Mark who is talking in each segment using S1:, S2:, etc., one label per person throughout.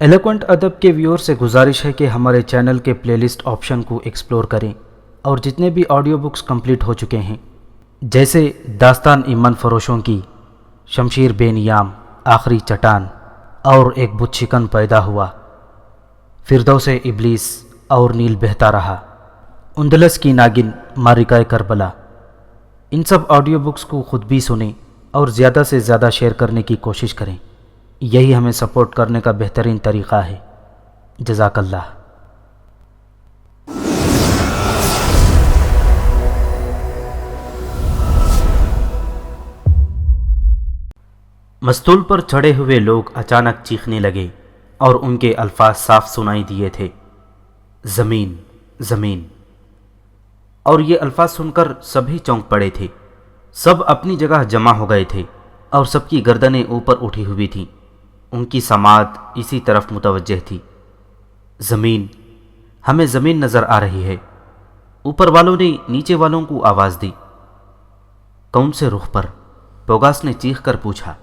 S1: Eloquent ادب کے ویور سے گزارش ہے کہ ہمارے چینل کے پلے لسٹ آپشن کو ایکسپلور کریں اور جتنے بھی آڈیو بکس کمپلیٹ ہو چکے ہیں جیسے داستان ایمن فروشوں کی، شمشیر بے نیام، آخری چٹان اور ایک بت شکن پیدا ہوا، فردوس ابلیس اور نیل بہتا رہا، اندلس کی ناگن، مارکہ کربلا، ان سب آڈیو بکس کو خود بھی سنیں اور زیادہ سے زیادہ شیئر کرنے کی کوشش کریں۔ یہی ہمیں سپورٹ کرنے کا بہترین طریقہ ہے۔ جزاک اللہ۔ مستول پر چڑھے ہوئے لوگ اچانک چیخنے لگے اور ان کے الفاظ صاف سنائی دیے تھے، زمین زمین۔ اور یہ الفاظ سن کر سبھی چونک پڑے تھے، سب اپنی جگہ جمع ہو گئے تھے اور سب کی گردنیں اوپر اٹھی ہوئی تھیں، ان کی سماعت اسی طرف متوجہ تھی۔ زمین، ہمیں زمین نظر آ رہی ہے۔ اوپر والوں نے نیچے والوں کو آواز دی۔ کون سے رخ پر؟ پوگاس نے چیخ کر پوچھا۔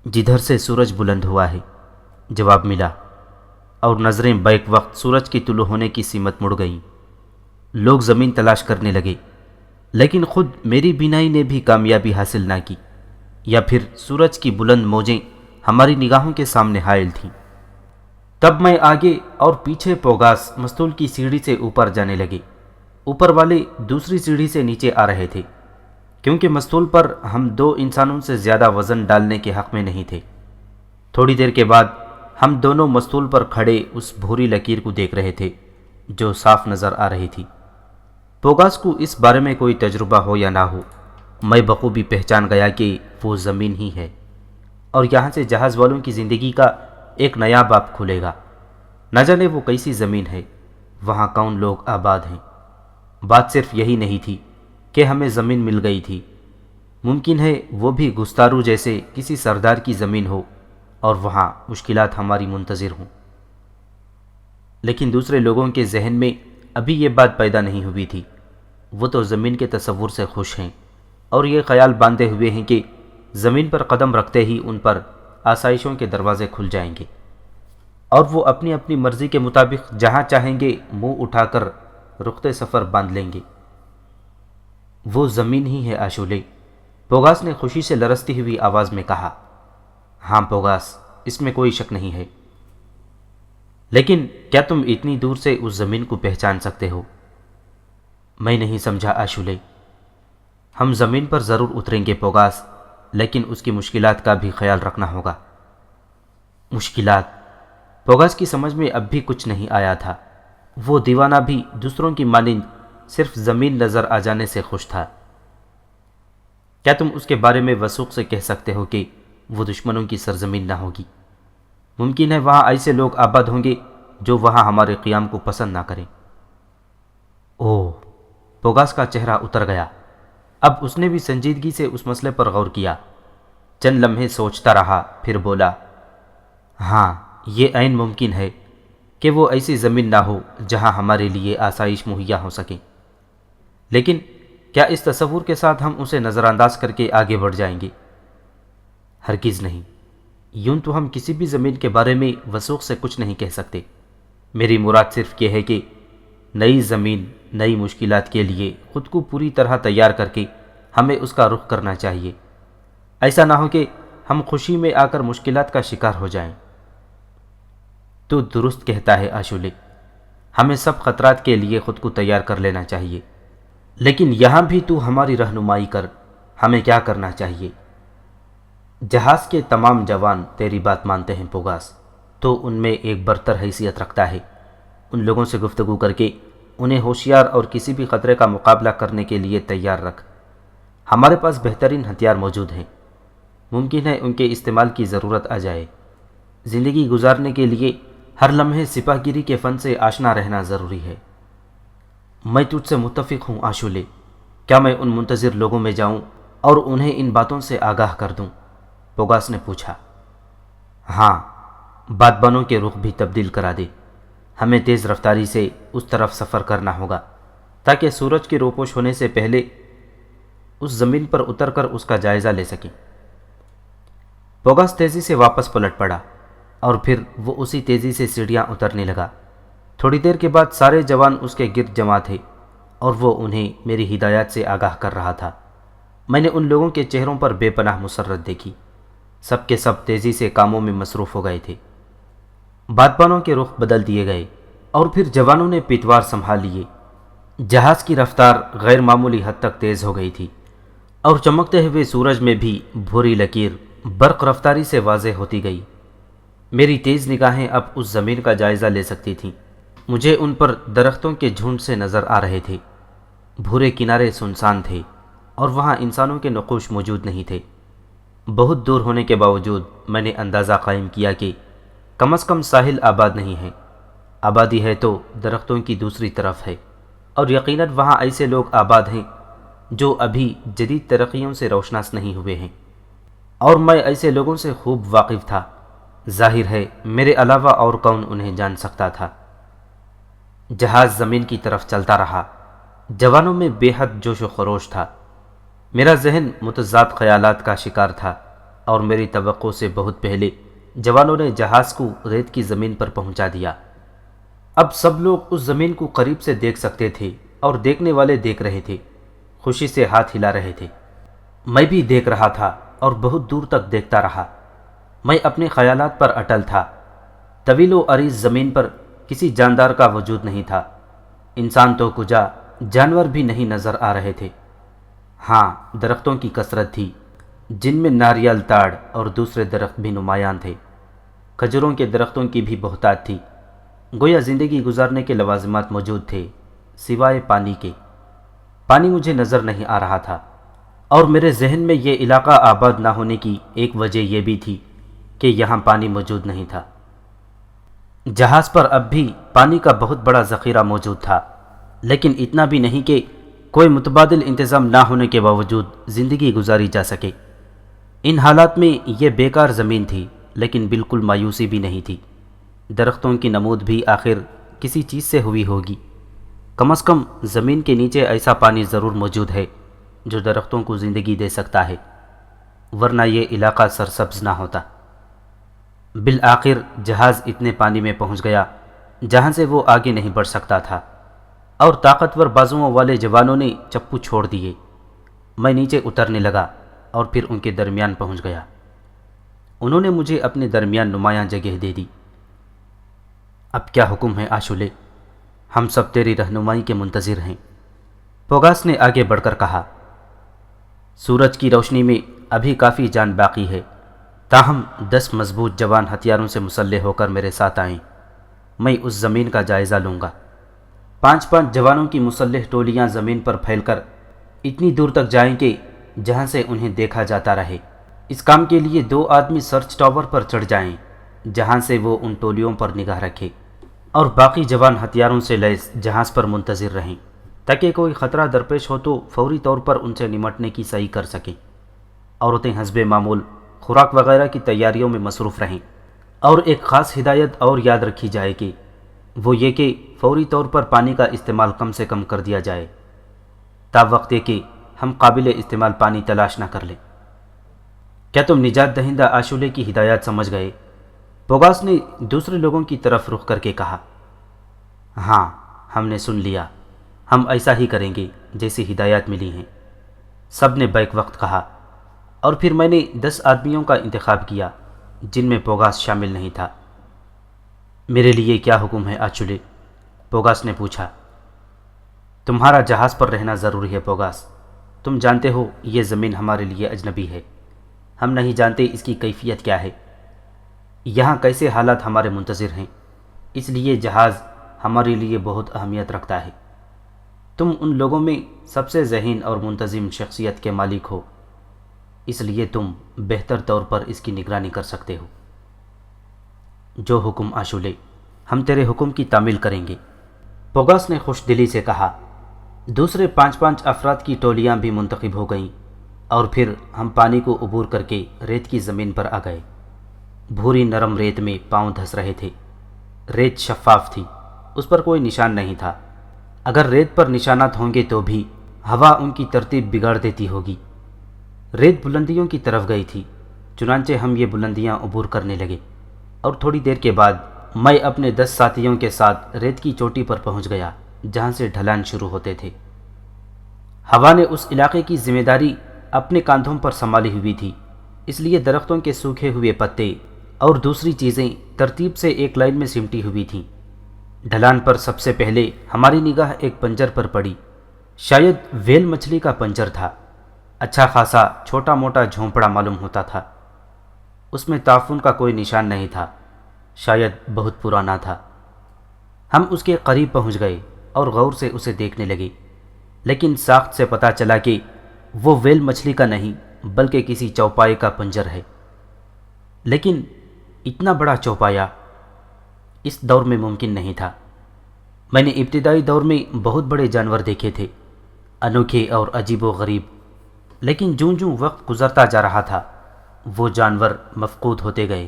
S1: جدھر سے سورج بلند ہوا ہے، جواب ملا، اور نظریں بیک وقت سورج کی طلوع ہونے کی سمت مڑ گئیں۔ لوگ زمین تلاش کرنے لگے، لیکن خود میری بینائی نے بھی کامیابی حاصل نہ کی، یا پھر سورج کی بلند موجیں ہماری نگاہوں کے سامنے حائل تھیں۔ تب میں آگے اور پیچھے پوگاس مستول کی سیڑھی سے اوپر جانے لگے۔ اوپر والے دوسری سیڑھی سے نیچے آ رہے تھے، کیونکہ مستول پر ہم دو انسانوں سے زیادہ وزن ڈالنے کے حق میں نہیں تھے۔ تھوڑی دیر کے بعد ہم دونوں مستول پر کھڑے اس بھوری لکیر کو دیکھ رہے تھے جو صاف نظر آ رہی تھی۔ پوگاس کو اس بارے میں کوئی تجربہ ہو یا نہ ہو، میں بخوبی پہچان گیا کہ وہ زمین ہی ہے، اور یہاں سے جہاز والوں کی زندگی کا ایک نیا باب کھلے گا۔ نہ جانے وہ کیسی زمین ہے، وہاں کون لوگ آباد ہیں۔ بات صرف یہی نہیں تھی کہ ہمیں زمین مل گئی تھی، ممکن ہے وہ بھی گستارو جیسے کسی سردار کی زمین ہو اور وہاں مشکلات ہماری منتظر ہوں۔ لیکن دوسرے لوگوں کے ذہن میں ابھی یہ بات پیدا نہیں ہوئی تھی۔ وہ تو زمین کے تصور سے خوش ہیں اور یہ خیال باندھے ہوئے ہیں کہ زمین پر قدم رکھتے ہی ان پر آسائشوں کے دروازے کھل جائیں گے، اور وہ اپنی اپنی مرضی کے مطابق جہاں چاہیں گے منہ اٹھا کر رختے سفر باندھ لیں گے۔ وہ زمین ہی ہے آشولے، پوگاس نے خوشی سے لرزتی ہوئی آواز میں کہا۔ ہاں پوگاس، اس میں کوئی شک نہیں ہے، لیکن کیا تم اتنی دور سے اس زمین کو پہچان سکتے ہو؟ میں نہیں سمجھا آشولے۔ ہم زمین پر ضرور اتریں گے پوگاس، لیکن اس کی مشکلات کا بھی خیال رکھنا ہوگا۔ مشکلات؟ پوگاس کی سمجھ میں اب بھی کچھ نہیں آیا تھا۔ وہ دیوانہ بھی دوسروں کی مانند صرف زمین نظر آ جانے سے خوش تھا۔ کیا تم اس کے بارے میں وثوق سے کہہ سکتے ہو کہ وہ دشمنوں کی سرزمین نہ ہوگی؟ ممکن ہے وہاں ایسے لوگ آباد ہوں گے جو وہاں ہمارے قیام کو پسند نہ کریں۔ اوہ، پوگاس کا چہرہ اتر گیا۔ اب اس نے بھی سنجیدگی سے اس مسئلے پر غور کیا۔ چند لمحے سوچتا رہا، پھر بولا، ہاں، یہ عین ممکن ہے کہ وہ ایسی زمین نہ ہو جہاں ہمارے لیے آسائش مہیا ہو سکیں، لیکن کیا اس تصور کے ساتھ ہم اسے نظر انداز کر کے آگے بڑھ جائیں گے؟ ہرگز نہیں۔ یوں تو ہم کسی بھی زمین کے بارے میں وثوق سے کچھ نہیں کہہ سکتے۔ میری مراد صرف یہ ہے کہ نئی زمین نئی مشکلات کے لیے خود کو پوری طرح تیار کر کے ہمیں اس کا رخ کرنا چاہیے۔ ایسا نہ ہو کہ ہم خوشی میں آ کر مشکلات کا شکار ہو جائیں۔ تو درست کہتا ہے آشولے، ہمیں سب خطرات کے لیے خود کو تیار کر لینا چاہیے، لیکن یہاں بھی تو ہماری رہنمائی کر، ہمیں کیا کرنا چاہیے؟ جہاز کے تمام جوان تیری بات مانتے ہیں پوگاس، تو ان میں ایک برتر حیثیت رکھتا ہے۔ ان لوگوں سے گفتگو کر کے انہیں ہوشیار اور کسی بھی خطرے کا مقابلہ کرنے کے لیے تیار رکھ۔ ہمارے پاس بہترین ہتھیار موجود ہیں، ممکن ہے ان کے استعمال کی ضرورت آ جائے۔ زندگی گزارنے کے لیے ہر لمحے سپاہ گیری کے فن سے آشنا رہنا ضروری ہے۔ میں تجھ سے متفق ہوں آشولے۔ کیا میں ان منتظر لوگوں میں جاؤں اور انہیں ان باتوں سے آگاہ کر دوں؟ پوگاس نے پوچھا۔ ہاں، بادبانوں کے رخ بھی تبدیل کرا دے۔ ہمیں تیز رفتاری سے اس طرف سفر کرنا ہوگا تاکہ سورج کے روپوش ہونے سے پہلے اس زمین پر اتر کر اس کا جائزہ لے سکیں۔ پوگاس تیزی سے واپس پلٹ پڑا۔ اور پھر وہ اسی تیزی سے سیڑھیاں اترنے لگا۔ تھوڑی دیر کے بعد سارے جوان اس کے گرد جمع تھے اور وہ انہیں میری ہدایات سے آگاہ کر رہا تھا۔ میں نے ان لوگوں کے چہروں پر بے پناہ مسرت دیکھی، سب کے سب تیزی سے کاموں میں مصروف ہو گئے تھے۔ بادبانوں کے رخ بدل دیے گئے اور پھر جوانوں نے پیٹوار سنبھال لیے۔ جہاز کی رفتار غیر معمولی حد تک تیز ہو گئی تھی اور چمکتے ہوئے سورج میں بھی بھوری لکیر برق رفتاری سے واضح ہوتی گئی۔ میری تیز نگاہیں اب اس زمین کا جائزہ لے سکتی تھیں۔ مجھے ان پر درختوں کے جھنڈ سے نظر آ رہے تھے۔ بھورے کنارے سنسان تھے اور وہاں انسانوں کے نقوش موجود نہیں تھے۔ بہت دور ہونے کے باوجود میں نے اندازہ قائم کیا کہ کم از کم ساحل آباد نہیں ہے۔ آبادی ہے تو درختوں کی دوسری طرف ہے، اور یقیناً وہاں ایسے لوگ آباد ہیں جو ابھی جدید ترقیوں سے روشناس نہیں ہوئے ہیں، اور میں ایسے لوگوں سے خوب واقف تھا۔ ظاہر ہے میرے علاوہ اور کون انہیں جان سکتا تھا۔ جہاز زمین کی طرف چلتا رہا۔ جوانوں میں بے حد جوش و خروش تھا۔ میرا ذہن متضاد خیالات کا شکار تھا، اور میری توقع سے بہت پہلے جوانوں نے جہاز کو ریت کی زمین پر پہنچا دیا۔ اب سب لوگ اس زمین کو قریب سے دیکھ سکتے تھے، اور دیکھنے والے دیکھ رہے تھے، خوشی سے ہاتھ ہلا رہے تھے۔ میں بھی دیکھ رہا تھا اور بہت دور تک دیکھتا رہا۔ میں اپنے خیالات پر اٹل تھا۔ طویل و عریض زمین پر کسی جاندار کا وجود نہیں تھا۔ انسان تو کجا، جانور بھی نہیں نظر آ رہے تھے۔ ہاں، درختوں کی کثرت تھی، جن میں ناریل، تاڑ اور دوسرے درخت بھی نمایاں تھے۔ کھجوروں کے درختوں کی بھی بہتات تھی۔ گویا زندگی گزارنے کے لوازمات موجود تھے، سوائے پانی کے۔ پانی مجھے نظر نہیں آ رہا تھا، اور میرے ذہن میں یہ علاقہ آباد نہ ہونے کی ایک وجہ یہ بھی تھی کہ یہاں پانی موجود نہیں تھا۔ جہاز پر اب بھی پانی کا بہت بڑا ذخیرہ موجود تھا، لیکن اتنا بھی نہیں کہ کوئی متبادل انتظام نہ ہونے کے باوجود زندگی گزاری جا سکے۔ ان حالات میں یہ بیکار زمین تھی، لیکن بالکل مایوسی بھی نہیں تھی۔ درختوں کی نمود بھی آخر کسی چیز سے ہوئی ہوگی۔ کم از کم زمین کے نیچے ایسا پانی ضرور موجود ہے جو درختوں کو زندگی دے سکتا ہے، ورنہ یہ علاقہ سرسبز نہ ہوتا۔ بالآخر جہاز اتنے پانی میں پہنچ گیا جہاں سے وہ آگے نہیں بڑھ سکتا تھا، اور طاقتور بازوؤں والے جوانوں نے چپو چھوڑ دیے۔ میں نیچے اترنے لگا اور پھر ان کے درمیان پہنچ گیا۔ انہوں نے مجھے اپنے درمیان نمایاں جگہ دے دی۔ اب کیا حکم ہے آشولے؟ ہم سب تیری رہنمائی کے منتظر ہیں، پوگاس نے آگے بڑھ کر کہا۔ سورج کی روشنی میں ابھی کافی جان باقی ہے، تاہم 10 مضبوط جوان ہتھیاروں سے مسلح ہو کر میرے ساتھ آئیں۔ میں اس زمین کا جائزہ لوں گا۔ 5 جوانوں کی مسلح ٹولیاں زمین پر پھیل کر اتنی دور تک جائیں کہ جہاں سے انہیں دیکھا جاتا رہے۔ اس کام کے لیے 2 آدمی سرچ ٹاور پر چڑھ جائیں، جہاں سے وہ ان ٹولیوں پر نگاہ رکھے، اور باقی جوان ہتھیاروں سے لیس جہاز پر منتظر رہیں، تاکہ کوئی خطرہ درپیش ہو تو فوری طور پر ان سے نمٹنے کی صحیح کر سکیں۔ عورتیں حسب معمول خوراک وغیرہ کی تیاریوں میں مصروف رہیں، اور ایک خاص ہدایت اور یاد رکھی جائے کہ وہ یہ کہ فوری طور پر پانی کا استعمال کم سے کم کر دیا جائے، تا وقت کہ ہم قابل استعمال پانی تلاش نہ کر لیں۔ کیا تم نجات دہندہ آشولے کی ہدایات سمجھ گئے؟ پوگاس نے دوسرے لوگوں کی طرف رخ کر کے کہا۔ ہاں، ہم نے سن لیا، ہم ایسا ہی کریں گے جیسی ہدایات ملی ہیں، سب نے بیک وقت کہا۔ اور پھر میں نے 10 آدمیوں کا انتخاب کیا جن میں پوگاس شامل نہیں تھا۔ میرے لیے کیا حکم ہے آشولے؟ پوگاس نے پوچھا۔ تمہارا جہاز پر رہنا ضروری ہے پوگاس۔ تم جانتے ہو یہ زمین ہمارے لیے اجنبی ہے، ہم نہیں جانتے اس کی کیفیت کیا ہے، یہاں کیسے حالات ہمارے منتظر ہیں، اس لیے جہاز ہمارے لیے بہت اہمیت رکھتا ہے۔ تم ان لوگوں میں سب سے ذہین اور منتظم شخصیت کے مالک ہو، اس لیے تم بہتر طور پر اس کی نگرانی کر سکتے ہو۔ جو حکم آشولے، ہم تیرے حکم کی تعمیل کریں گے، پوگاس نے خوش دلی سے کہا۔ دوسرے 5 افراد کی ٹولیاں بھی منتخب ہو گئیں، اور پھر ہم پانی کو عبور کر کے ریت کی زمین پر آ گئے۔ بھوری نرم ریت میں پاؤں دھس رہے تھے۔ ریت شفاف تھی، اس پر کوئی نشان نہیں تھا۔ اگر ریت پر نشانات ہوں گے تو بھی ہوا ان کی ترتیب بگاڑ دیتی ہوگی۔ ریت بلندیوں کی طرف گئی تھی، چنانچہ ہم یہ بلندیاں عبور کرنے لگے۔ اور تھوڑی دیر کے بعد میں اپنے 10 ساتھیوں کے ساتھ ریت کی چوٹی پر پہنچ گیا جہاں سے ڈھلان شروع ہوتے تھے۔ ہوا نے اس علاقے کی ذمہ داری اپنے کاندھوں پر سنبھالی ہوئی تھی، اس لیے درختوں کے سوکھے ہوئے پتے اور دوسری چیزیں ترتیب سے ایک لائن میں سمٹی ہوئی تھیں۔ ڈھلان پر سب سے پہلے ہماری نگاہ ایک پنجر پر پڑی۔ شاید ویل مچھلی کا پنجر تھا۔ اچھا خاصا چھوٹا موٹا جھونپڑا معلوم ہوتا تھا۔ اس میں تعفن کا کوئی نشان نہیں تھا، شاید بہت پرانا تھا۔ ہم اس کے قریب پہنچ گئے اور غور سے اسے دیکھنے لگے، لیکن ساخت سے پتہ چلا کہ وہ ویل مچھلی کا نہیں بلکہ کسی چوپائے کا پنجر ہے۔ لیکن اتنا بڑا چوپایا اس دور میں ممکن نہیں تھا۔ میں نے ابتدائی دور میں بہت بڑے جانور دیکھے تھے، انوکھے اور عجیب و غریب، لیکن جوں جوں وقت گزرتا جا رہا تھا وہ جانور مفقود ہوتے گئے۔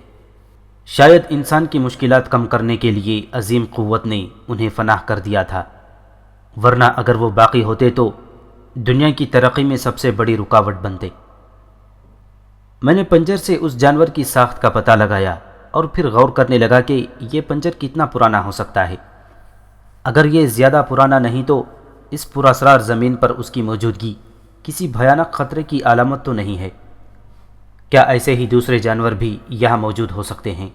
S1: شاید انسان کی مشکلات کم کرنے کے لیے عظیم قوت نے انہیں فنا کر دیا تھا، ورنہ اگر وہ باقی ہوتے تو دنیا کی ترقی میں سب سے بڑی رکاوٹ بنتے۔ میں نے پنجر سے اس جانور کی ساخت کا پتہ لگایا اور پھر غور کرنے لگا کہ یہ پنجر کتنا پرانا ہو سکتا ہے۔ اگر یہ زیادہ پرانا نہیں تو اس پراسرار زمین پر اس کی موجودگی کسی بھیانک خطرے کی علامت تو نہیں ہے؟ کیا ایسے ہی دوسرے جانور بھی یہاں موجود ہو سکتے ہیں؟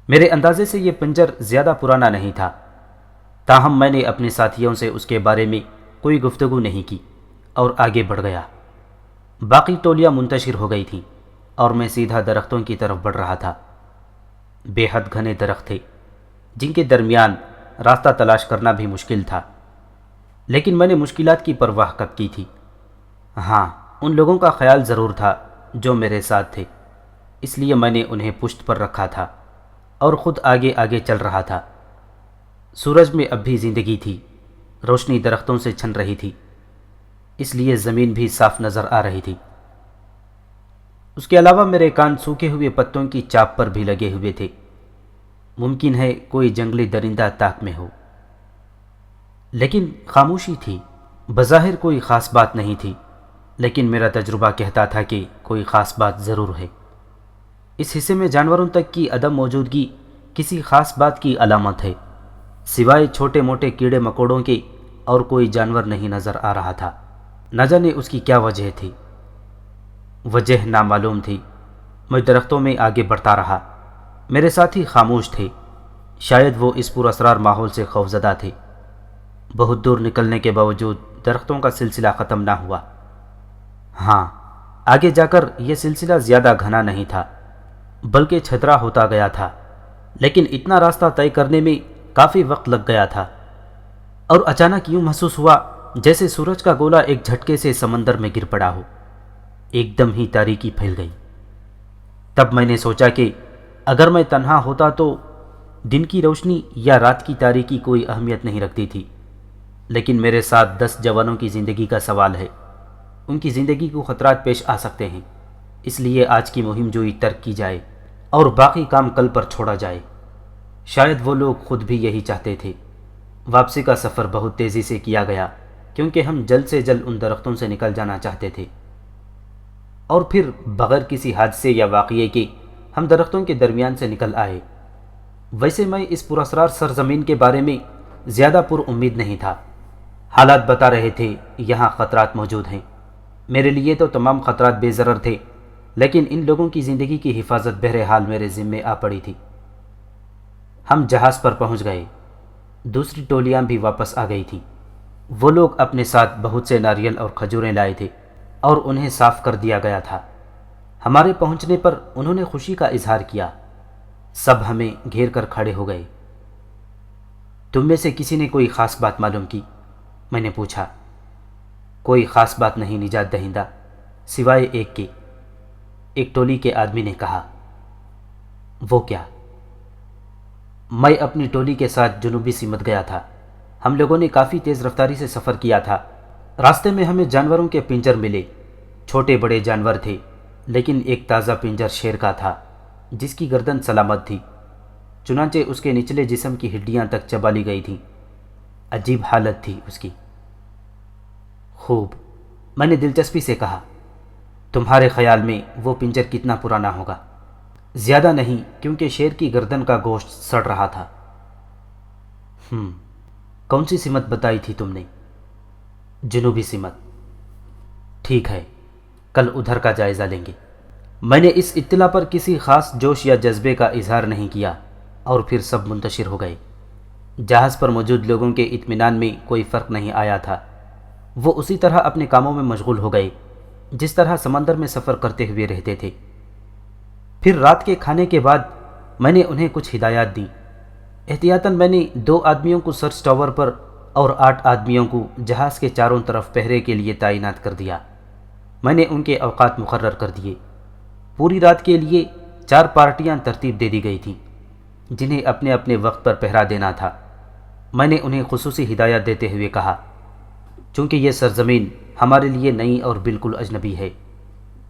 S1: میرے اندازے سے یہ پنجر زیادہ پرانا نہیں تھا، تاہم میں نے اپنے ساتھیوں سے اس کے بارے میں کوئی گفتگو نہیں کی اور آگے بڑھ گیا۔ باقی ٹولیاں منتشر ہو گئی تھیں اور میں سیدھا درختوں کی طرف بڑھ رہا تھا۔ بے حد گھنے درخت تھے جن کے درمیان راستہ تلاش کرنا بھی مشکل تھا، لیکن میں نے مشکلات کی پرواہ کب کی تھی؟ ہاں، ان لوگوں کا خیال ضرور تھا جو میرے ساتھ تھے، اس لیے میں نے انہیں پشت پر رکھا تھا اور خود آگے آگے چل رہا تھا۔ سورج میں اب بھی زندگی تھی، روشنی درختوں سے چھن رہی تھی، اس لیے زمین بھی صاف نظر آ رہی تھی۔ اس کے علاوہ میرے کان سوکھے ہوئے پتوں کی چاپ پر بھی لگے ہوئے تھے، ممکن ہے کوئی جنگلی درندہ طاق میں ہو۔ لیکن خاموشی تھی، بظاہر کوئی خاص بات نہیں تھی، لیکن میرا تجربہ کہتا تھا کہ کوئی خاص بات ضرور ہے۔ اس حصے میں جانوروں تک کی عدم موجودگی کسی خاص بات کی علامت ہے۔ سوائے چھوٹے موٹے کیڑے مکوڑوں کے اور کوئی جانور نہیں نظر آ رہا تھا۔ نہ جانے اس کی کیا وجہ تھی۔ وجہ نامعلوم تھی۔ میں درختوں میں آگے بڑھتا رہا۔ میرے ساتھی خاموش تھے، شاید وہ اس پراسرار ماحول سے خوفزدہ تھے۔ بہت دور نکلنے کے باوجود درختوں کا سلسلہ ختم نہ ہوا۔ ہاں، آگے جا کر یہ سلسلہ زیادہ گھنا نہیں تھا بلکہ چھترا ہوتا گیا تھا، لیکن اتنا راستہ طے کرنے میں کافی وقت لگ گیا تھا۔ اور اچانک یوں محسوس ہوا جیسے سورج کا گولا ایک جھٹکے سے سمندر میں گر پڑا ہو۔ ایک دم ہی تاریکی پھیل گئی۔ تب میں نے سوچا کہ اگر میں تنہا ہوتا تو دن کی روشنی یا رات کی تاریکی کوئی اہمیت نہیں رکھتی تھی، لیکن میرے ساتھ 10 جوانوں کی زندگی کا سوال ہے۔ ان کی زندگی کو خطرات پیش آ سکتے ہیں، اس لیے آج کی مہم جوئی ترک کی جائے اور باقی کام کل پر چھوڑا جائے۔ شاید وہ لوگ خود بھی یہی چاہتے تھے۔ واپسی کا سفر بہت تیزی سے کیا گیا کیونکہ ہم جلد سے جلد ان درختوں سے نکل جانا چاہتے تھے، اور پھر بغیر کسی حادثے یا واقعے کے ہم درختوں کے درمیان سے نکل آئے۔ ویسے میں اس پراسرار سرزمین کے بارے میں زیادہ پر امید نہیں تھا۔ حالات بتا رہے تھے یہاں خطرات موجود ہیں۔ میرے لیے تو تمام خطرات بے ضرر تھے، لیکن ان لوگوں کی زندگی کی حفاظت بہرحال میرے ذمے آ پڑی تھی۔ ہم جہاز پر پہنچ گئے۔ دوسری ٹولیاں بھی واپس آ گئی تھیں۔ وہ لوگ اپنے ساتھ بہت سے ناریل اور کھجوریں لائے تھے اور انہیں صاف کر دیا گیا تھا۔ ہمارے پہنچنے پر انہوں نے خوشی کا اظہار کیا۔ سب ہمیں گھیر کر کھڑے ہو گئے۔ تم میں سے کسی نے کوئی خاص بات معلوم کی؟ میں نے پوچھا۔ کوئی خاص بات نہیں نجات دہندہ، سوائے ایک کے، ایک ٹولی کے آدمی نے کہا۔ وہ کیا؟ میں اپنی ٹولی کے ساتھ جنوبی سمت گیا تھا۔ ہم لوگوں نے کافی تیز رفتاری سے سفر کیا تھا۔ راستے میں ہمیں جانوروں کے پنجر ملے۔ چھوٹے بڑے جانور تھے، لیکن ایک تازہ پنجر شیر کا تھا جس کی گردن سلامت تھی، چنانچہ اس کے نچلے جسم کی ہڈیاں تک چبا لی گئی تھیں۔ عجیب حالت تھی اس کی۔ خوب، میں نے دلچسپی سے کہا۔ تمہارے خیال میں وہ پنجر کتنا پرانا ہوگا؟ زیادہ نہیں، کیونکہ شیر کی گردن کا گوشت سڑ رہا تھا۔ کون سی سمت بتائی تھی تم نے؟ جنوبی سمت۔ ٹھیک ہے، کل ادھر کا جائزہ لیں گے۔ میں نے اس اطلاع پر کسی خاص جوش یا جذبے کا اظہار نہیں کیا اور پھر سب منتشر ہو گئے۔ جہاز پر موجود لوگوں کے اطمینان میں کوئی فرق نہیں آیا تھا۔ وہ اسی طرح اپنے کاموں میں مشغول ہو گئے جس طرح سمندر میں سفر کرتے ہوئے رہتے تھے۔ پھر رات کے کھانے کے بعد میں نے انہیں کچھ ہدایات دیں۔ احتیاطاً میں نے 2 آدمیوں کو سرچ ٹاور پر اور 8 آدمیوں کو جہاز کے چاروں طرف پہرے کے لیے تعینات کر دیا۔ میں نے ان کے اوقات مقرر کر دیے۔ پوری رات کے لیے 4 پارٹیاں ترتیب دے دی گئی تھیں جنہیں اپنے اپنے وقت پر پہرا دینا تھا۔ میں نے انہیں خصوصی ہدایت دیتے ہوئے کہا، چونکہ یہ سرزمین ہمارے لیے نئی اور بالکل اجنبی ہے،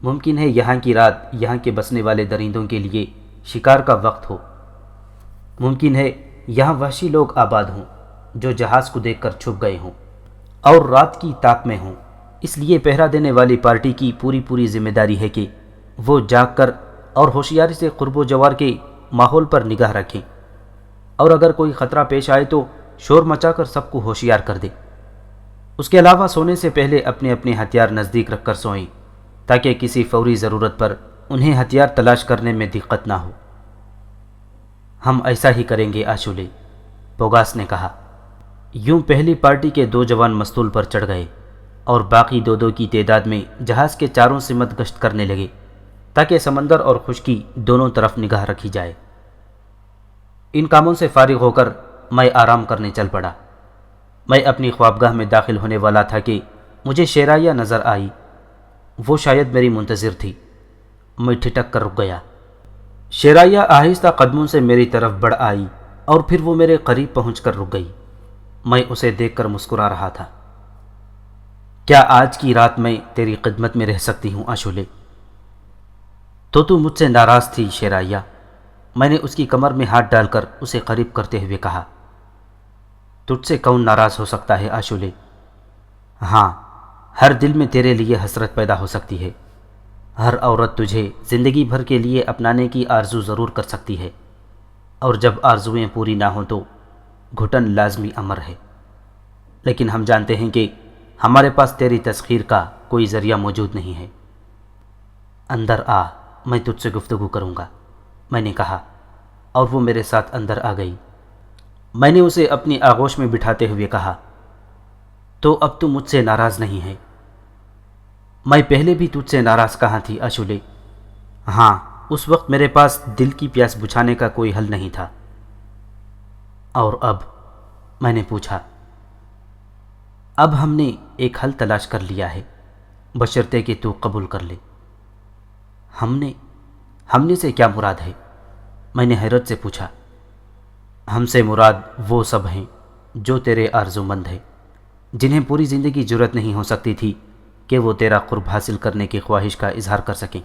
S1: ممکن ہے یہاں کی رات یہاں کے بسنے والے درندوں کے لیے شکار کا وقت ہو، ممکن ہے یہاں وحشی لوگ آباد ہوں جو جہاز کو دیکھ کر چھپ گئے ہوں اور رات کی تاک میں ہوں۔ اس لیے پہرا دینے والی پارٹی کی پوری ذمہ داری ہے کہ وہ جاگ کر اور ہوشیاری سے قرب و جوار کے ماحول پر نگاہ رکھیں، اور اگر کوئی خطرہ پیش آئے تو شور مچا کر سب کو ہوشیار کر دیں۔ اس کے علاوہ سونے سے پہلے اپنے اپنے ہتھیار نزدیک رکھ کر سوئیں تاکہ کسی فوری ضرورت پر انہیں ہتھیار تلاش کرنے میں دقت نہ ہو۔ ہم ایسا ہی کریں گے آشولے، پوگاس نے کہا۔ یوں پہلی پارٹی کے 2 جوان مستول پر چڑھ گئے اور باقی 2 کی تعداد میں جہاز کے چاروں سمت گشت کرنے لگے تاکہ سمندر اور خشکی دونوں طرف نگاہ رکھی جائے۔ ان کاموں سے فارغ ہو کر میں آرام کرنے چل پڑا۔ میں اپنی خوابگاہ میں داخل ہونے والا تھا کہ مجھے شیرائیہ نظر آئی۔ وہ شاید میری منتظر تھی۔ میں ٹھٹک کر رک گیا۔ شیرائیہ آہستہ قدموں سے میری طرف بڑھ آئی اور پھر وہ میرے قریب پہنچ کر رک گئی۔ میں اسے دیکھ کر مسکرا رہا تھا۔ کیا آج کی رات میں تیری خدمت میں رہ سکتی ہوں آشولے؟ تو مجھ سے ناراض تھی شیرائیہ؟ میں نے اس کی کمر میں ہاتھ ڈال کر اسے قریب کرتے ہوئے کہا۔ تجھ سے کون ناراض ہو سکتا ہے آشولے؟ ہاں، ہر دل میں تیرے لیے حسرت پیدا ہو سکتی ہے۔ ہر عورت تجھے زندگی بھر کے لیے اپنانے کی آرزو ضرور کر سکتی ہے، اور جب آرزویں پوری نہ ہوں تو گھٹن لازمی امر ہے۔ لیکن ہم جانتے ہیں کہ ہمارے پاس تیری تسخیر کا کوئی ذریعہ موجود نہیں ہے۔ اندر آ، میں تجھ سے گفتگو کروں گا، میں نے کہا، اور وہ میرے ساتھ اندر آ گئی۔ میں نے اسے اپنی آغوش میں بٹھاتے ہوئے کہا، تو اب تو مجھ سے ناراض نہیں ہے؟ میں پہلے بھی تجھ سے ناراض کہاں تھی آشولے؟ ہاں، اس وقت میرے پاس دل کی پیاس بجھانے کا کوئی حل نہیں تھا۔ اور اب؟ میں نے پوچھا۔ اب ہم نے ایک حل تلاش کر لیا ہے، بشرطے کہ تو قبول کر لے۔ ہم نے سے کیا مراد ہے؟ میں نے حیرت سے پوچھا۔ ہم سے مراد وہ سب ہیں جو تیرے آرزو مند ہیں، جنہیں پوری زندگی جرأت نہیں ہو سکتی تھی کہ وہ تیرا قرب حاصل کرنے کی خواہش کا اظہار کر سکیں،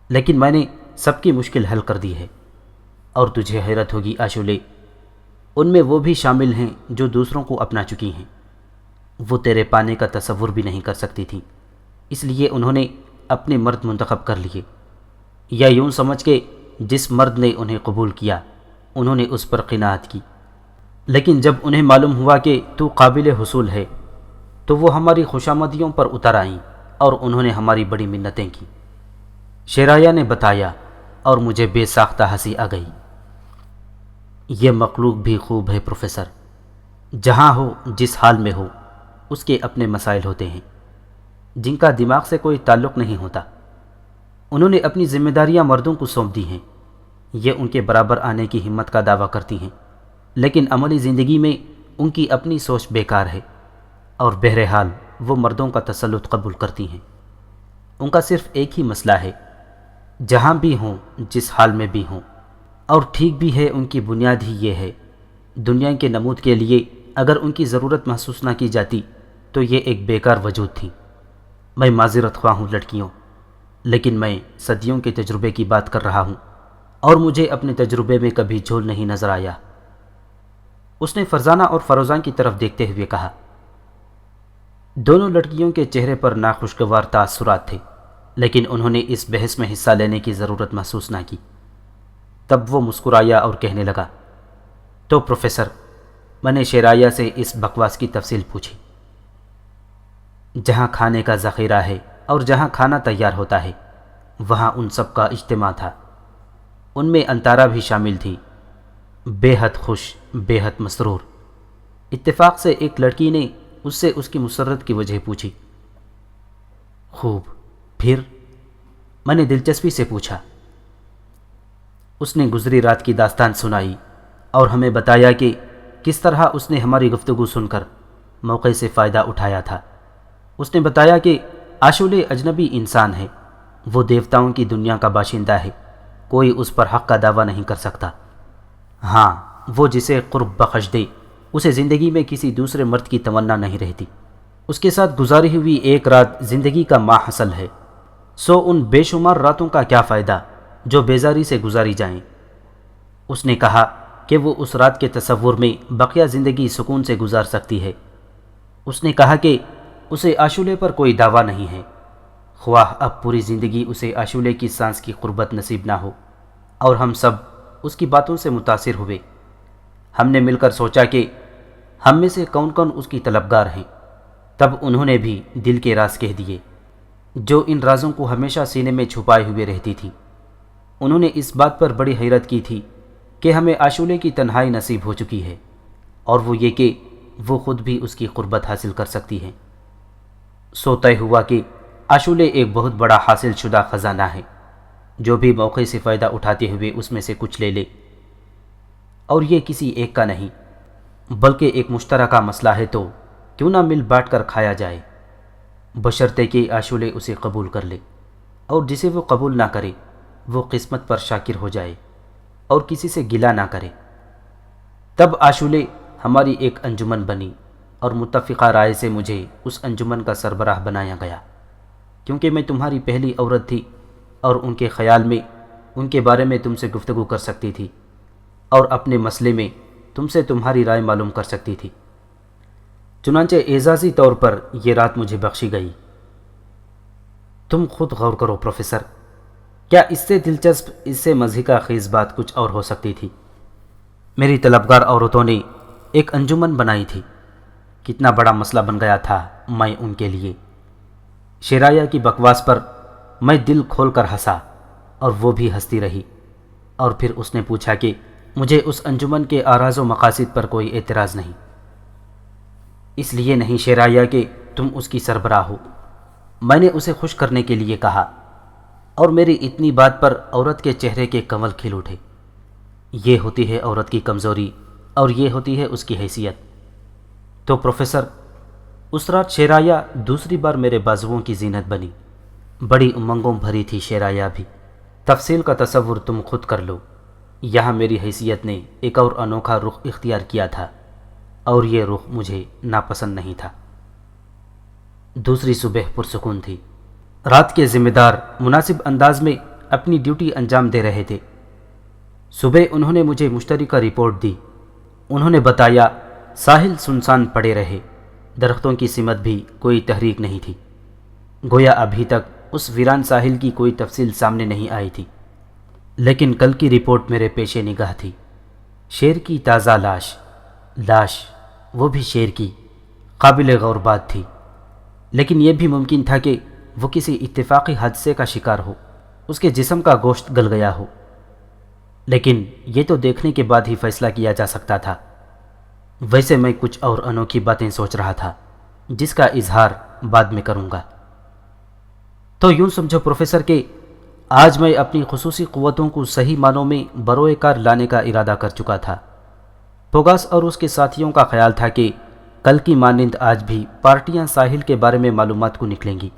S1: لیکن میں نے سب کی مشکل حل کر دی ہے۔ اور تجھے حیرت ہوگی آشولے، ان میں وہ بھی شامل ہیں جو دوسروں کو اپنا چکی ہیں۔ وہ تیرے پانے کا تصور بھی نہیں کر سکتی تھیں، اس لیے انہوں نے اپنے مرد منتخب کر لیے، یا یوں سمجھ کے جس مرد نے انہیں قبول کیا انہوں نے اس پر قناعت کی۔ لیکن جب انہیں معلوم ہوا کہ تو قابل حصول ہے تو وہ ہماری خوشامدیوں پر اتر آئیں اور انہوں نے ہماری بڑی منتیں کی، شیرائیہ نے بتایا، اور مجھے بے ساختہ ہنسی آ گئی۔ یہ مخلوق بھی خوب ہے پروفیسر، جہاں ہو جس حال میں ہو اس کے اپنے مسائل ہوتے ہیں جن کا دماغ سے کوئی تعلق نہیں ہوتا۔ انہوں نے اپنی ذمہ داریاں مردوں کو سونپ دی ہیں، یہ ان کے برابر آنے کی ہمت کا دعویٰ کرتی ہیں، لیکن عملی زندگی میں ان کی اپنی سوچ بیکار ہے، اور بہرحال وہ مردوں کا تسلط قبول کرتی ہیں۔ ان کا صرف ایک ہی مسئلہ ہے، جہاں بھی ہوں جس حال میں بھی ہوں، اور ٹھیک بھی ہے، ان کی بنیاد ہی یہ ہے۔ دنیا کے نمود کے لیے اگر ان کی ضرورت محسوس نہ کی جاتی تو یہ ایک بیکار وجود تھی۔ میں معذرت خواہ ہوں لڑکیوں، لیکن میں صدیوں کے تجربے کی بات کر رہا ہوں، اور مجھے اپنے تجربے میں کبھی جھول نہیں نظر آیا۔ اس نے فرزانہ اور فروزان کی طرف دیکھتے ہوئے کہا۔ دونوں لڑکیوں کے چہرے پر ناخوشگوار تاثرات تھے، لیکن انہوں نے اس بحث میں حصہ لینے کی ضرورت محسوس نہ کی۔ تب وہ مسکرایا اور کہنے لگا، تو پروفیسر، میں نے شیرایہ سے اس بکواس کی تفصیل پوچھی۔ جہاں کھانے کا ذخیرہ ہے اور جہاں کھانا تیار ہوتا ہے وہاں ان سب کا اجتماع تھا۔ ان میں انتارا بھی شامل تھی، بے حد خوش، بے حد مسرور۔ اتفاق سے ایک لڑکی نے اس سے اس کی مسرت کی وجہ پوچھی۔ خوب، پھر؟ میں نے دلچسپی سے پوچھا۔ اس نے گزری رات کی داستان سنائی اور ہمیں بتایا کہ کس طرح اس نے ہماری گفتگو سن کر موقع سے فائدہ اٹھایا تھا۔ اس نے بتایا کہ عاشولے اجنبی انسان ہے، وہ دیوتاؤں کی دنیا کا باشندہ ہے، کوئی اس پر حق کا دعویٰ نہیں کر سکتا۔ ہاں، وہ جسے قرب بخش دے اسے زندگی میں کسی دوسرے مرد کی تمنا نہیں رہتی۔ اس کے ساتھ گزاری ہوئی ایک رات زندگی کا ماحصل ہے، سو ان بے شمار راتوں کا کیا فائدہ جو بیزاری سے گزاری جائیں۔ اس نے کہا کہ وہ اس رات کے تصور میں بقیہ زندگی سکون سے گزار سکتی ہے۔ اس نے کہا کہ اسے عاشولے پر کوئی دعویٰ نہیں ہے، خواہ اب پوری زندگی اسے عاشولے کی سانس کی قربت نصیب نہ ہو۔ اور ہم سب اس کی باتوں سے متاثر ہوئے۔ ہم نے مل کر سوچا کہ ہم میں سے کون کون اس کی طلبگار ہیں۔ تب انہوں نے بھی دل کے راز کہہ دیے، جو ان رازوں کو ہمیشہ سینے میں چھپائے ہوئے رہتی تھی۔ انہوں نے اس بات پر بڑی حیرت کی تھی کہ ہمیں عاشولے کی تنہائی نصیب ہو چکی ہے، اور وہ یہ کہ وہ خود بھی اس کی قربت حاصل کر سکتی ہیں۔ سو طے ہوا کہ عاشولے ایک بہت بڑا حاصل شدہ خزانہ ہے، جو بھی موقع سے فائدہ اٹھاتے ہوئے اس میں سے کچھ لے لے۔ اور یہ کسی ایک کا نہیں، بلکہ ایک مشترکہ مسئلہ ہے، تو کیوں نہ مل بانٹ کر کھایا جائے، بشرطے کہ عاشولے اسے قبول کر لے، اور جسے وہ قبول نہ کرے وہ قسمت پر شاکر ہو جائے اور کسی سے گلہ نہ کرے۔ تب عاشولے ہماری ایک انجمن بنی، اور متفقہ رائے سے مجھے اس انجمن کا سربراہ بنایا گیا، کیونکہ میں تمہاری پہلی عورت تھی اور ان کے خیال میں ان کے بارے میں تم سے گفتگو کر سکتی تھی، اور اپنے مسئلے میں تم سے تمہاری رائے معلوم کر سکتی تھی۔ چنانچہ اعزازی طور پر یہ رات مجھے بخشی گئی۔ تم خود غور کرو پروفیسر، کیا اس سے دلچسپ، اس سے مضحکہ خیز بات کچھ اور ہو سکتی تھی؟ میری طلبگار عورتوں نے ایک انجمن بنائی تھی، کتنا بڑا مسئلہ بن گیا تھا میں ان کے لیے۔ شیرایہ کی بکواس پر میں دل کھول کر ہنسا اور وہ بھی ہنستی رہی، اور پھر اس نے پوچھا کہ مجھے اس انجمن کے آراز و مقاصد پر کوئی اعتراض نہیں۔ اس لیے نہیں شیرایہ کہ تم اس کی سربراہ ہو، میں نے اسے خوش کرنے کے لیے کہا، اور میری اتنی بات پر عورت کے چہرے کے کنول کھل اٹھے۔ یہ ہوتی ہے عورت کی کمزوری، اور یہ ہوتی ہے اس کی حیثیت۔ تو پروفیسر، اس رات شیرایہ دوسری بار میرے بازوؤں کی زینت بنی۔ بڑی امنگوں بھری تھی شیرایہ بھی۔ تفصیل کا تصور تم خود کر لو۔ یہاں میری حیثیت نے ایک اور انوکھا رخ اختیار کیا تھا، اور یہ رخ مجھے ناپسند نہیں تھا۔ دوسری صبح پرسکون تھی۔ رات کے ذمہ دار مناسب انداز میں اپنی ڈیوٹی انجام دے رہے تھے۔ صبح انہوں نے مجھے مشترکہ رپورٹ دی۔ انہوں نے بتایا ساحل سنسان پڑے رہے، درختوں کی سمت بھی کوئی تحریک نہیں تھی، گویا ابھی تک اس ویران ساحل کی کوئی تفصیل سامنے نہیں آئی تھی۔ لیکن کل کی رپورٹ میرے پیش نگاہ تھی۔ شیر کی تازہ لاش، وہ بھی شیر کی، قابل غور بات تھی، لیکن یہ بھی ممکن تھا کہ وہ کسی اتفاقی حادثے کا شکار ہو، اس کے جسم کا گوشت گل گیا ہو۔ لیکن یہ تو دیکھنے کے بعد ہی فیصلہ کیا جا سکتا تھا۔ ویسے میں کچھ اور انوکھی باتیں سوچ رہا تھا، جس کا اظہار بعد میں کروں گا۔ تو یوں سمجھو پروفیسر کہ آج میں اپنی خصوصی قوتوں کو صحیح معنوں میں بروئے کار لانے کا ارادہ کر چکا تھا۔ پوگاس اور اس کے ساتھیوں کا خیال تھا کہ کل کی مانند آج بھی پارٹیاں ساحل کے بارے میں معلومات کو نکلیں گی،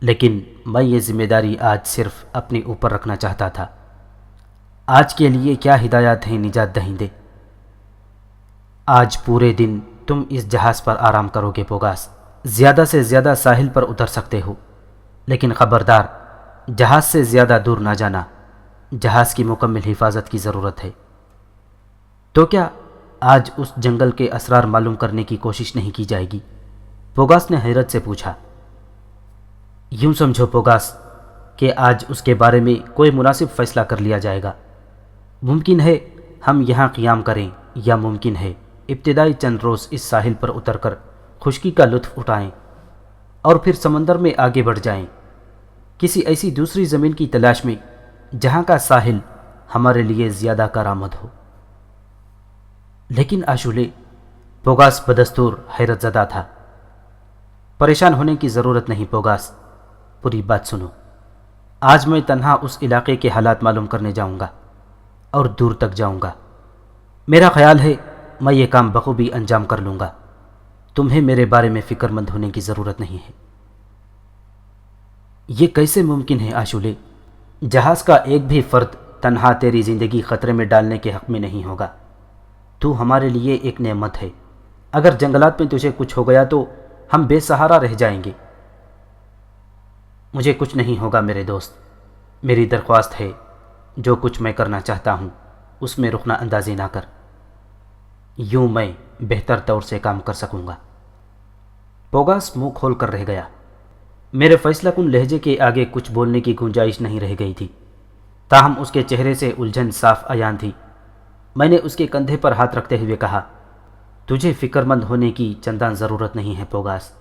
S1: لیکن میں یہ ذمہ داری آج صرف اپنے اوپر رکھنا چاہتا تھا۔ آج کے لیے کیا ہدایات ہیں نجات دہندے؟ آج پورے دن تم اس جہاز پر آرام کرو گے پوگاس، زیادہ سے زیادہ ساحل پر اتر سکتے ہو، لیکن خبردار جہاز سے زیادہ دور نہ جانا، جہاز کی مکمل حفاظت کی ضرورت ہے۔ تو کیا آج اس جنگل کے اسرار معلوم کرنے کی کوشش نہیں کی جائے گی؟ پوگاس نے حیرت سے پوچھا۔ یوں سمجھو پوگاس کہ آج اس کے بارے میں کوئی مناسب فیصلہ کر لیا جائے گا۔ ممکن ہے ہم یہاں قیام کریں یا ممکن ہے ابتدائی چند روز اس ساحل پر اتر کر خشکی کا لطف اٹھائیں اور پھر سمندر میں آگے بڑھ جائیں، کسی ایسی دوسری زمین کی تلاش میں جہاں کا ساحل ہمارے لیے زیادہ کارآمد ہو۔ لیکن آشولے، پوگاس بدستور حیرت زدہ تھا۔ پریشان ہونے کی ضرورت نہیں پوگاس، پوری بات سنو۔ آج میں تنہا اس علاقے کے حالات معلوم کرنے جاؤں گا اور دور تک جاؤں گا۔ میرا خیال ہے میں یہ کام بخوبی انجام کر لوں گا، تمہیں میرے بارے میں فکر مند ہونے کی ضرورت نہیں ہے۔ یہ کیسے ممکن ہے آشولے؟ جہاز کا ایک بھی فرد تنہا تیری زندگی خطرے میں ڈالنے کے حق میں نہیں ہوگا۔ تو ہمارے لیے ایک نعمت ہے، اگر جنگلات میں تجھے کچھ ہو گیا تو ہم بے سہارا رہ جائیں گے۔ مجھے کچھ نہیں ہوگا میرے دوست، میری درخواست ہے جو کچھ میں کرنا چاہتا ہوں اس میں رخنہ اندازی نہ کر، یوں میں بہتر طور سے کام کر سکوں گا۔ پوگاس منہ کھول کر رہ گیا۔ میرے فیصلہ کن لہجے کے آگے کچھ بولنے کی گنجائش نہیں رہ گئی تھی، تاہم اس کے چہرے سے الجھن صاف عیان تھی۔ میں نے اس کے کندھے پر ہاتھ رکھتے ہوئے کہا، تجھے فکر مند ہونے کی چندان ضرورت نہیں ہے پوگاس،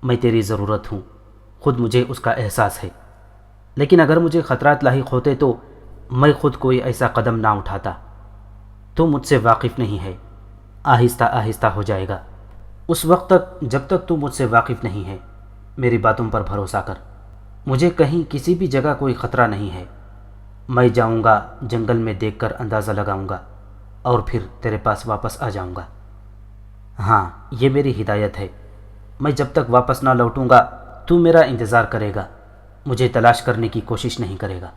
S1: میں تیری ضرورت ہوں، خود مجھے اس کا احساس ہے۔ لیکن اگر مجھے خطرات لاحق ہوتے تو میں خود کوئی ایسا قدم نہ اٹھاتا۔ تو مجھ سے واقف نہیں ہے، آہستہ آہستہ ہو جائے گا۔ اس وقت تک جب تک تو مجھ سے واقف نہیں ہے، میری باتوں پر بھروسہ کر۔ مجھے کہیں کسی بھی جگہ کوئی خطرہ نہیں ہے۔ میں جاؤں گا، جنگل میں دیکھ کر اندازہ لگاؤں گا اور پھر تیرے پاس واپس آ جاؤں گا۔ ہاں، یہ میری ہدایت ہے۔ میں جب تک واپس نہ لوٹوں گا تو میرا انتظار کرے گا، مجھے تلاش کرنے کی کوشش نہیں کرے گا۔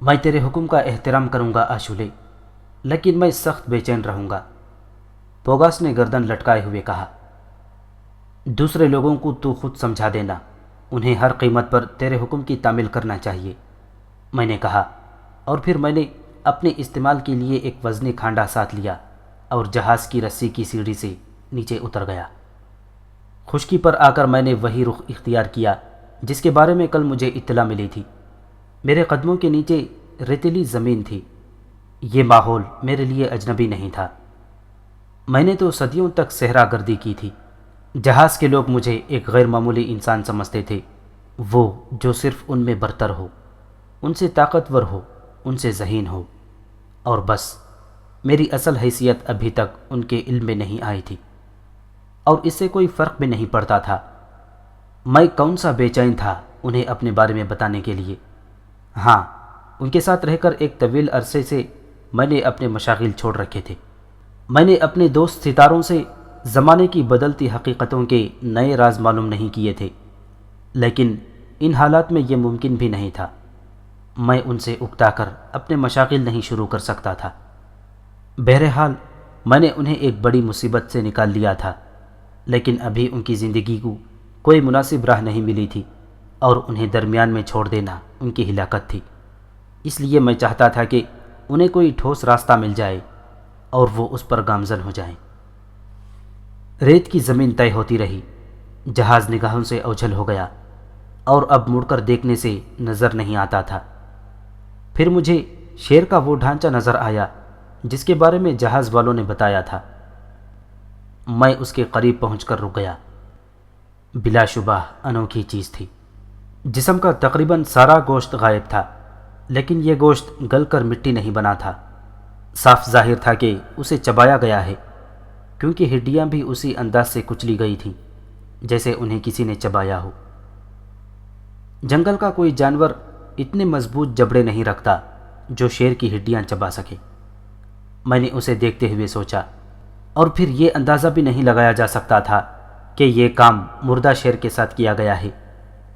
S1: میں تیرے حکم کا احترام کروں گا آشولے، لیکن میں سخت بے چین رہوں گا۔ پوگاس نے گردن لٹکائے ہوئے کہا، دوسرے لوگوں کو تو خود سمجھا دینا، انہیں ہر قیمت پر تیرے حکم کی تعمیل کرنا چاہیے، میں نے کہا، اور پھر میں نے اپنے استعمال کے لیے ایک وزنی کھانڈا ساتھ لیا اور جہاز کی رسی کی سیڑھی سے نیچے اتر گیا۔ خشکی پر آ کر میں نے وہی رخ اختیار کیا جس کے بارے میں کل مجھے اطلاع ملی تھی۔ میرے قدموں کے نیچے ریتیلی زمین تھی۔ یہ ماحول میرے لیے اجنبی نہیں تھا، میں نے تو صدیوں تک صحرا گردی کی تھی۔ جہاز کے لوگ مجھے ایک غیر معمولی انسان سمجھتے تھے، وہ جو صرف ان میں برتر ہو، ان سے طاقتور ہو، ان سے ذہین ہو، اور بس میری اصل حیثیت ابھی تک ان کے علم میں نہیں آئی تھی، اور اس سے کوئی فرق بھی نہیں پڑتا تھا۔ میں کون سا بے چین تھا انہیں اپنے بارے میں بتانے کے لیے۔ ہاں، ان کے ساتھ رہ کر ایک طویل عرصے سے میں نے اپنے مشاغل چھوڑ رکھے تھے۔ میں نے اپنے دوست ستاروں سے زمانے کی بدلتی حقیقتوں کے نئے راز معلوم نہیں کیے تھے، لیکن ان حالات میں یہ ممکن بھی نہیں تھا۔ میں ان سے اکتا کر اپنے مشاغل نہیں شروع کر سکتا تھا۔ بہرحال میں نے انہیں ایک بڑی مصیبت سے نکال لیا تھا، لیکن ابھی ان کی زندگی کو کوئی مناسب راہ نہیں ملی تھی، اور انہیں درمیان میں چھوڑ دینا ان کی ہلاکت تھی۔ اس لیے میں چاہتا تھا کہ انہیں کوئی ٹھوس راستہ مل جائے اور وہ اس پر گامزن ہو جائیں۔ ریت کی زمین طے ہوتی رہی، جہاز نگاہوں سے اوجھل ہو گیا اور اب مڑ کر دیکھنے سے نظر نہیں آتا تھا۔ پھر مجھے شیر کا وہ ڈھانچہ نظر آیا جس کے بارے میں جہاز والوں نے بتایا تھا۔ میں اس کے قریب پہنچ کر رک گیا۔ بلا شبہ انوکھی چیز تھی۔ جسم کا تقریباً سارا گوشت غائب تھا، لیکن یہ گوشت گل کر مٹی نہیں بنا تھا۔ صاف ظاہر تھا کہ اسے چبایا گیا ہے، کیونکہ ہڈیاں بھی اسی انداز سے کچلی گئی تھیں جیسے انہیں کسی نے چبایا ہو۔ جنگل کا کوئی جانور اتنے مضبوط جبڑے نہیں رکھتا جو شیر کی ہڈیاں چبا سکے، میں نے اسے دیکھتے ہوئے سوچا، اور پھر یہ اندازہ بھی نہیں لگایا جا سکتا تھا کہ یہ کام مردہ شیر کے ساتھ کیا گیا ہے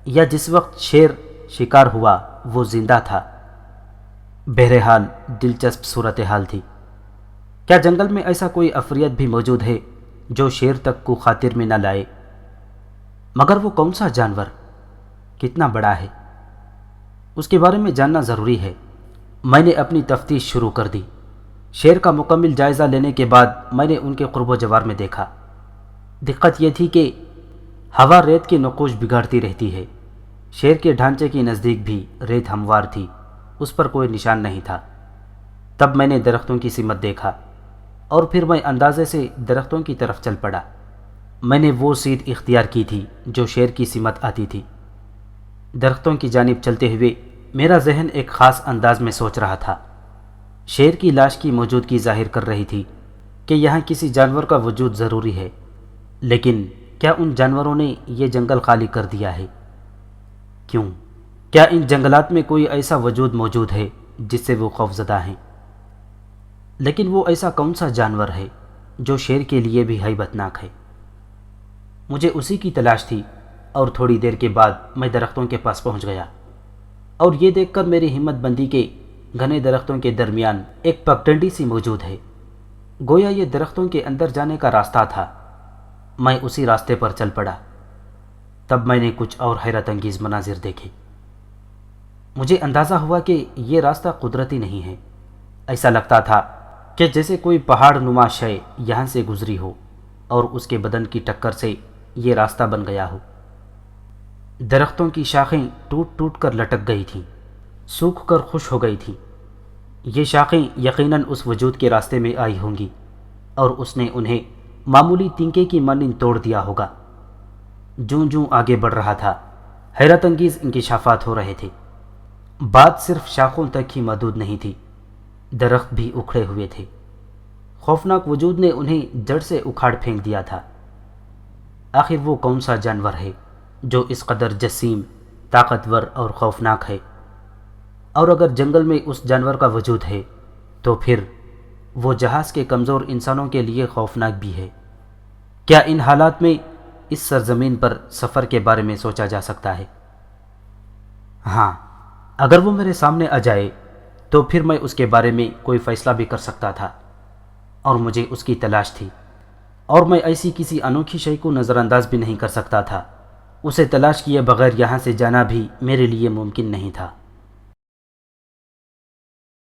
S1: یا جس وقت شیر شکار ہوا وہ زندہ تھا۔ بہرحال دلچسپ صورتحال تھی۔ کیا جنگل میں ایسا کوئی افریت بھی موجود ہے جو شیر تک کو خاطر میں نہ لائے؟ مگر وہ کون سا جانور، کتنا بڑا ہے، اس کے بارے میں جاننا ضروری ہے۔ میں نے اپنی تفتیش شروع کر دی۔ شیر کا مکمل جائزہ لینے کے بعد میں نے ان کے قرب و جوار میں دیکھا۔ دقت یہ تھی کہ ہوا ریت کے نقوش بگاڑتی رہتی ہے۔ شیر کے ڈھانچے کے نزدیک بھی ریت ہموار تھی، اس پر کوئی نشان نہیں تھا۔ تب میں نے درختوں کی سمت دیکھا اور پھر میں اندازے سے درختوں کی طرف چل پڑا۔ میں نے وہ سیدھ اختیار کی تھی جو شیر کی سمت آتی تھی۔ درختوں کی جانب چلتے ہوئے میرا ذہن ایک خاص انداز میں سوچ رہا تھا۔ شیر کی لاش کی موجودگی ظاہر کر رہی تھی کہ یہاں کسی جانور کا وجود ضروری ہے، لیکن کیا ان جانوروں نے یہ جنگل خالی کر دیا ہے؟ کیوں؟ کیا ان جنگلات میں کوئی ایسا وجود موجود ہے جس سے وہ خوفزدہ ہیں؟ لیکن وہ ایسا کون سا جانور ہے جو شیر کے لیے بھی ہیبت ناک ہے؟ مجھے اسی کی تلاش تھی، اور تھوڑی دیر کے بعد میں درختوں کے پاس پہنچ گیا، اور یہ دیکھ کر میری ہمت بندی کہ گھنے درختوں کے درمیان ایک پگڈنڈی سی موجود ہے، گویا یہ درختوں کے اندر جانے کا راستہ تھا۔ میں اسی راستے پر چل پڑا۔ تب میں نے کچھ اور حیرت انگیز مناظر دیکھے۔ مجھے اندازہ ہوا کہ یہ راستہ قدرتی نہیں ہے۔ ایسا لگتا تھا کہ جیسے کوئی پہاڑ نما شے یہاں سے گزری ہو اور اس کے بدن کی ٹکر سے یہ راستہ بن گیا ہو۔ درختوں کی شاخیں ٹوٹ ٹوٹ کر لٹک گئی تھیں، سوکھ کر خشک ہو گئی تھیں۔ یہ شاخیں یقیناً اس وجود کے راستے میں آئی ہوں گی، اور اس نے انہیں معمولی تنکے کی مانند توڑ دیا ہوگا۔ جوں جوں آگے بڑھ رہا تھا، حیرت انگیز انکشافات ہو رہے تھے۔ بات صرف شاخوں تک ہی محدود نہیں تھی، درخت بھی اکھڑے ہوئے تھے۔ خوفناک وجود نے انہیں جڑ سے اکھاڑ پھینک دیا تھا۔ آخر وہ کون سا جانور ہے جو اس قدر جسیم، طاقتور اور خوفناک ہے؟ اور اگر جنگل میں اس جانور کا وجود ہے تو پھر وہ جہاز کے کمزور انسانوں کے لیے خوفناک بھی ہے۔ کیا ان حالات میں اس سرزمین پر سفر کے بارے میں سوچا جا سکتا ہے؟ ہاں، اگر وہ میرے سامنے آ جائے تو پھر میں اس کے بارے میں کوئی فیصلہ بھی کر سکتا تھا، اور مجھے اس کی تلاش تھی، اور میں ایسی کسی انوکھی شے کو نظر انداز بھی نہیں کر سکتا تھا۔ اسے تلاش کیے بغیر یہاں سے جانا بھی میرے لیے ممکن نہیں تھا۔